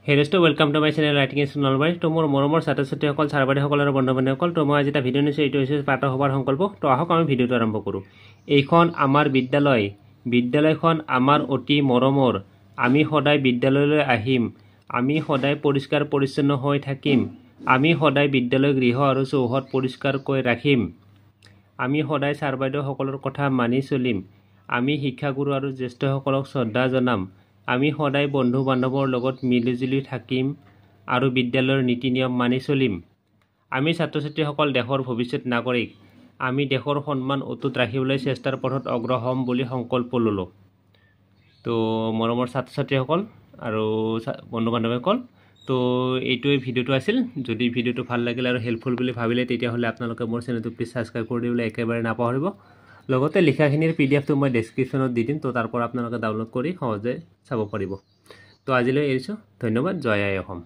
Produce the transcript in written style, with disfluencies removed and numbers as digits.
হেৰেষ্ট welcome to my channel writing in Nalbari. তো মোৰ মৰমৰ ছাত্ৰ ছাত্ৰীসকল ছাৰবাৰীসকল আৰু বন্ধু বান্ধৱীসকল, তো মই আজি এটা ভিডিঅ' নিছোঁ। এইটো হৈছে পাঠ সভাৰ সংকল্প। তো আহক আমি ভিডিঅ'টো আৰম্ভ কৰোঁ। এইখন আমাৰ বিদ্যালয়, বিদ্যালয়খন আমাৰ অতি মৰমৰ। আমি সদায় বিদ্যালয়লৈ আহিম। আমি সদায় পৰিষ্কাৰ পৰিচ্ছন্ন হৈ থাকিম। আমি সদায় বিদ্যালয় গৃহ আৰু চৌহদ পৰিষ্কাৰকৈ ৰাখিম। আমি সদায় ছাৰ বাইদেউসকলৰ কথা মানি চলিম। আমি শিক্ষাগুৰু আৰু জ্যেষ্ঠসকলক শ্ৰদ্ধা জনাম। আমি সদায় বন্ধু বান্ধৱৰ লগত মিলিজুলি থাকিম আৰু বিদ্যালয়ৰ নীতি নিয়ম মানি চলিম। আমি ছাত্ৰ ছাত্ৰীসকল দেশৰ ভৱিষ্যত নাগৰিক। আমি দেশৰ সন্মান অটুট ৰাখিবলৈ চেষ্টাৰ পথত অগ্ৰসৰ হ'ম বুলি সংকল্প ল'লোঁ। তো মৰমৰ ছাত্ৰ ছাত্ৰীসকল আৰু বন্ধু বান্ধৱীসকল, তো এইটোৱে ভিডিঅ'টো আছিল। যদি ভিডিঅ'টো ভাল লাগিল আৰু হেল্পফুল বুলি ভাবিলে তেতিয়াহ'লে আপোনালোকে মোৰ চেনেলটো প্লিজ ছাবস্ক্ৰাইব কৰি দিবলৈ একেবাৰে নাপাহৰিব। লগতে লিখাখিনিৰ PDFটো মই ডেছক্ৰিপশ্যনত দি দিম, তো তাৰ পৰা আপোনালোকে ডাউনলোড কৰি সহজে চাব পাৰিব। তো আজিলৈ এৰিছোঁ। ধন্যবাদ। জয় আই অসম।